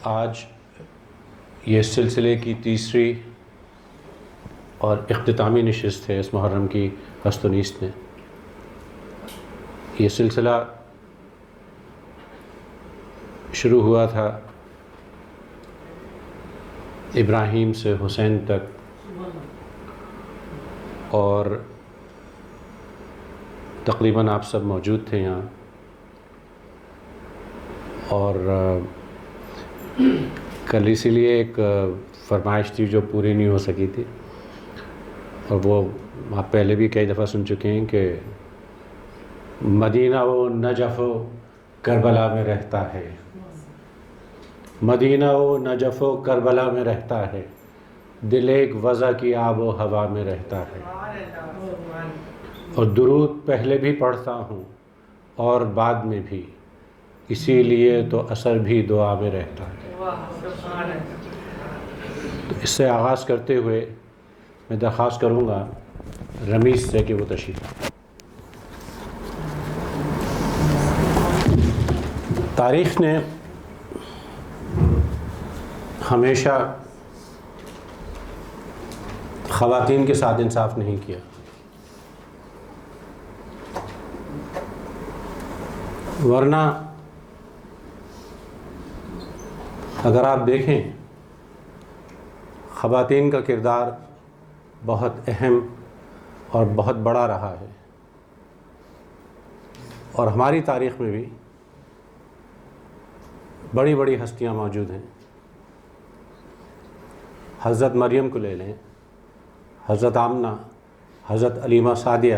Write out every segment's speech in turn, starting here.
آج یہ سلسلے کی تیسری اور اختتامی نشست ہے اس محرم کی ہست و نیست میں۔ یہ سلسلہ شروع ہوا تھا ابراہیم سے حسین تک، اور تقریباً آپ سب موجود تھے یہاں، اور کل اسی لیے ایک فرمائش تھی جو پوری نہیں ہو سکی تھی، اور وہ آپ پہلے بھی کئی دفعہ سن چکے ہیں کہ مدینہ و نجف و کربلا میں رہتا ہے، مدینہ و نجف و کربلا میں رہتا ہے، دل ایک وضع کی آب و ہوا میں رہتا ہے، اور درود پہلے بھی پڑھتا ہوں اور بعد میں بھی، اسی لیے تو اثر بھی دعا میں رہتا ہے۔ تو اس سے آغاز کرتے ہوئے میں درخواست کروں گا رمیز سے کہ وہ تشریف لائیں۔ تاریخ نے ہمیشہ خواتین کے ساتھ انصاف نہیں کیا، ورنہ اگر آپ دیکھیں خواتین کا کردار بہت اہم اور بہت بڑا رہا ہے، اور ہماری تاریخ میں بھی بڑی بڑی ہستیاں موجود ہیں۔ حضرت مریم کو لے لیں، حضرت آمنہ، حضرت علیمہ سعدیہ،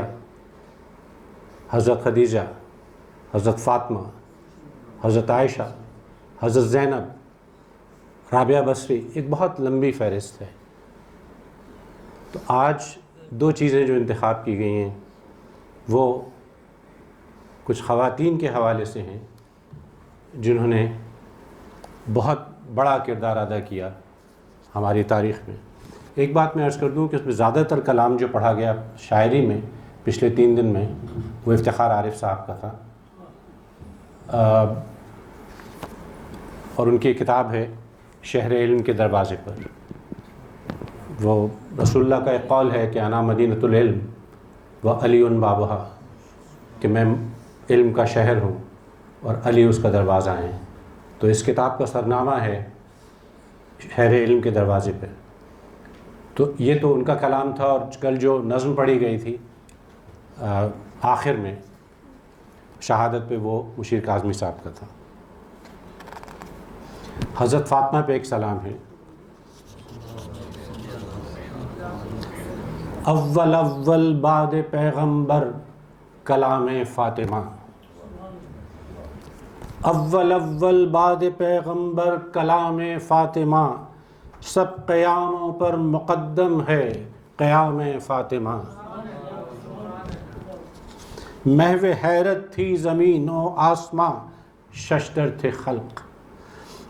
حضرت خدیجہ، حضرت فاطمہ، حضرت عائشہ، حضرت زینب، رابعہ بصری، ایک بہت لمبی فہرست ہے۔ تو آج دو چیزیں جو انتخاب کی گئی ہیں وہ کچھ خواتین کے حوالے سے ہیں جنہوں نے بہت بڑا کردار ادا کیا ہماری تاریخ میں۔ ایک بات میں عرض کر دوں کہ اس میں زیادہ تر کلام جو پڑھا گیا شاعری میں پچھلے 3 دن میں وہ افتخار عارف صاحب کا تھا، اور ان کی کتاب ہے شہر علم کے دروازے پر۔ وہ رسول اللہ کا ایک قول ہے کہ انا مدینۃ العلم و علی بابہا، کہ میں علم کا شہر ہوں اور علی اس کا دروازہ ہیں۔ تو اس کتاب کا سرنامہ ہے شہر علم کے دروازے پہ۔ تو یہ تو ان کا کلام تھا، اور کل جو نظم پڑھی گئی تھی آخر میں شہادت پہ وہ مشیر کاظمی صاحب کا تھا۔ حضرت فاطمہ پہ ایک سلام ہے۔ اول اول بعد پیغمبر کلام فاطمہ، اول اول بعد پیغمبر کلام فاطمہ، سب قیاموں پر مقدم ہے قیام فاطمہ۔ محو حیرت تھی زمین و آسماں، ششدر تھے خلق،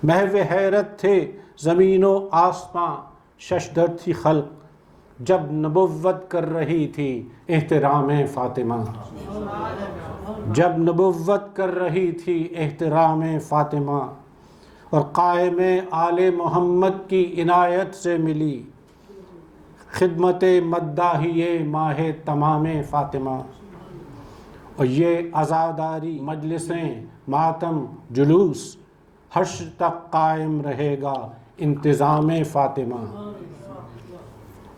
محو حیرت تھے زمین و آسماں، ششدر تھی خلق، جب نبوت کر رہی تھی احترام فاطمہ، جب نبوت کر رہی تھی احترام فاطمہ، اور قائم آل محمد کی عنایت سے ملی خدمت مداحی ماہ تمام فاطمہ۔ اور یہ عزاداری مجلسیں ماتم جلوس حشر تک قائم رہے گا انتظام فاطمہ۔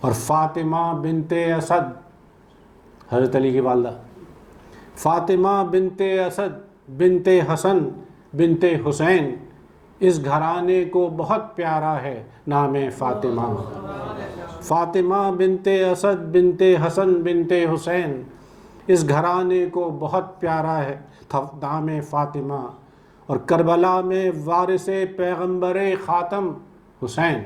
اور فاطمہ بنت اسد، حضرت علی کی والدہ، فاطمہ بنت اسد بنت حسن بنت حسین، اس گھرانے کو بہت پیارا ہے نام فاطمہ۔ فاطمہ بنت اسد بنت حسن بنت حسین، اس گھرانے کو بہت پیارا ہے نام فاطمہ۔ اور کربلا میں وارث پیغمبر خاتم حسین،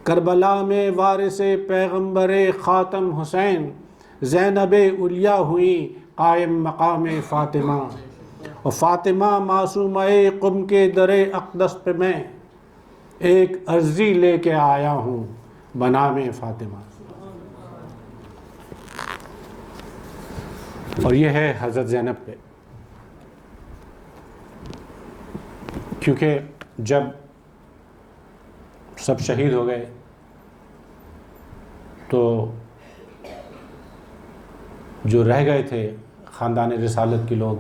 کربلا میں وارث پیغمبر خاتم حسین، زینب علیا ہوئی قائم مقام فاطمہ۔ اور فاطمہ معصومہ قم کے در اقدس پہ میں ایک عرضی لے کے آیا ہوں بنام فاطمہ۔ اور یہ ہے حضرت زینب پہ۔ کیونکہ جب سب شہید ہو گئے تو جو رہ گئے تھے خاندان رسالت کے لوگ،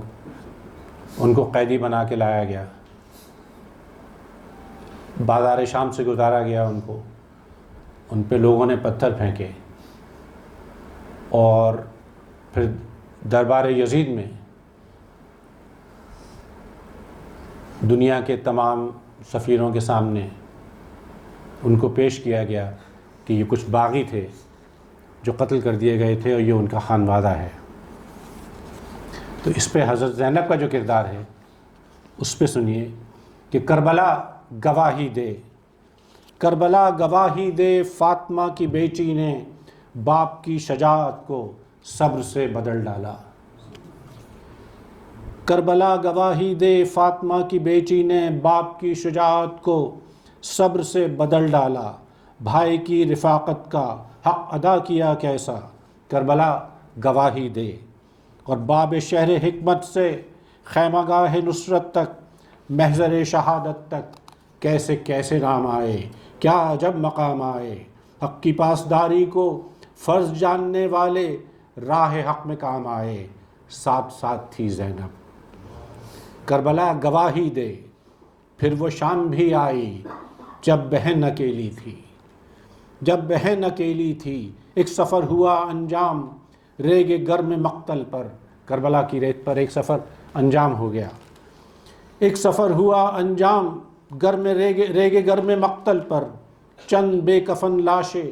ان کو قیدی بنا کے لایا گیا، بازار شام سے گزارا گیا ان کو، ان پہ لوگوں نے پتھر پھینکے، اور پھر دربار یزید میں دنیا کے تمام سفیروں کے سامنے ان کو پیش کیا گیا کہ یہ کچھ باغی تھے جو قتل کر دیے گئے تھے اور یہ ان کا خانوادہ ہے۔ تو اس پہ حضرت زینب کا جو کردار ہے اس پہ سنیے کہ کربلا گواہی دے، کربلا گواہی دے، فاطمہ کی بیٹی نے باپ کی شجاعت کو صبر سے بدل ڈالا۔ کربلا گواہی دے، فاطمہ کی بیٹی نے باپ کی شجاعت کو صبر سے بدل ڈالا، بھائی کی رفاقت کا حق ادا کیا کیسا، کربلا گواہی دے۔ اور باب شہر حکمت سے خیمہ گاہ نصرت تک، محضر شہادت تک کیسے کیسے نام آئے، کیا عجب مقام آئے، حق کی پاسداری کو فرض جاننے والے راہ حق میں کام آئے، ساتھ ساتھ تھی زینب۔ کربلا گواہی دے، پھر وہ شام بھی آئی جب بہن اکیلی تھی، جب بہن اکیلی تھی، ایک سفر ہوا انجام ریگ گرم مقتل پر، کربلا کی ریت پر ایک سفر انجام ہو گیا، ایک سفر ہوا انجام ریگ گرم مقتل پر، چند بے کفن لاشیں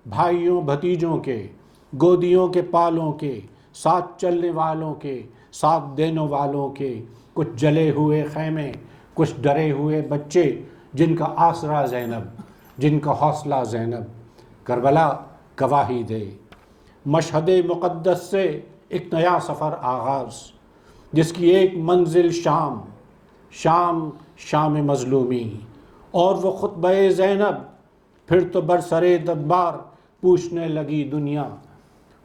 بھائیوں بھتیجوں کے، گودیوں کے پالوں کے، ساتھ چلنے والوں کے، ساتھ دینے والوں کے، کچھ جلے ہوئے خیمے، کچھ ڈرے ہوئے بچے، جن کا آسرا زینب، جن کا حوصلہ زینب۔ کربلا گواہی دے، مشہد مقدس سے ایک نیا سفر آغاز، جس کی ایک منزل شام، شام شام مظلومی، اور وہ خطبہ زینب، پھر تو برسرے دربار پوچھنے لگی دنیا۔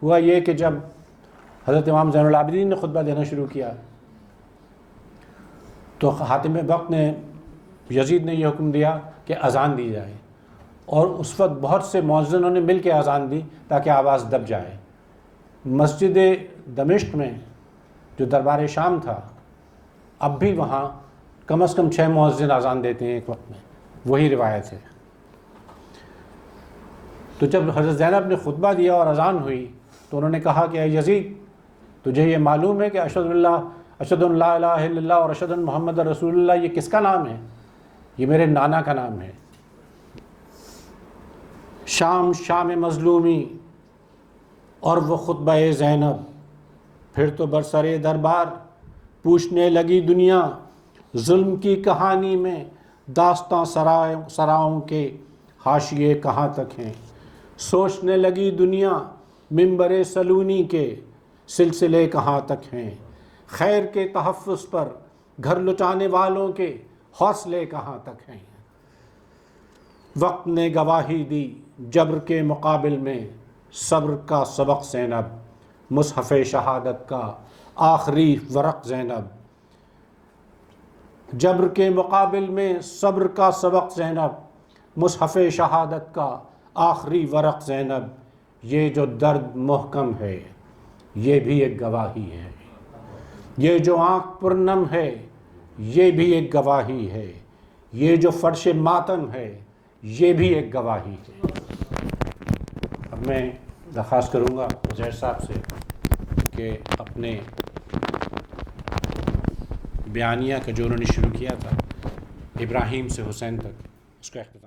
ہوا یہ کہ جب حضرت امام زین العابدین نے خطبہ دینا شروع کیا تو حاتم وقت نے، یزید نے یہ حکم دیا کہ اذان دی جائے، اور اس وقت بہت سے مؤذنوں نے مل کے اذان دی تاکہ آواز دب جائے۔ مسجد دمشق میں جو دربار شام تھا، اب بھی وہاں کم از کم 6 مؤذن اذان دیتے ہیں ایک وقت میں، وہی روایت ہے۔ تو جب حضرت زینب نے خطبہ دیا اور اذان ہوئی تو انہوں نے کہا کہ اے یزید، تجھے یہ معلوم ہے کہ اشہد ان لا الہ الا اللہ اور اشہد ان محمد رسول اللہ یہ کس کا نام ہے؟ یہ میرے نانا کا نام ہے۔ شام شام مظلومی، اور وہ خطبہ زینب، پھر تو برسرے دربار پوچھنے لگی دنیا، ظلم کی کہانی میں داستاں سراؤں کے حاشیے کہاں تک ہیں، سوچنے لگی دنیا منبر سلونی کے سلسلے کہاں تک ہیں، خیر کے تحفظ پر گھر لٹانے والوں کے حوصلے کہاں تک ہیں۔ وقت نے گواہی دی جبر کے مقابل میں، صبر کا سبق زینب، مصحف شہادت کا آخری ورق زینب۔ جبر کے مقابل میں صبر کا سبق زینب، مصحف شہادت کا آخری ورق زینب۔ یہ جو درد محکم ہے یہ بھی ایک گواہی ہے، یہ جو آنکھ پرنم ہے یہ بھی ایک گواہی ہے، یہ جو فرش ماتم ہے یہ بھی ایک گواہی ہے۔ اب میں درخواست کروں گا عزیر صاحب سے کہ اپنے بیانیہ کا جو انہوں نے شروع کیا تھا ابراہیم سے حسین تک، اس کا اختتام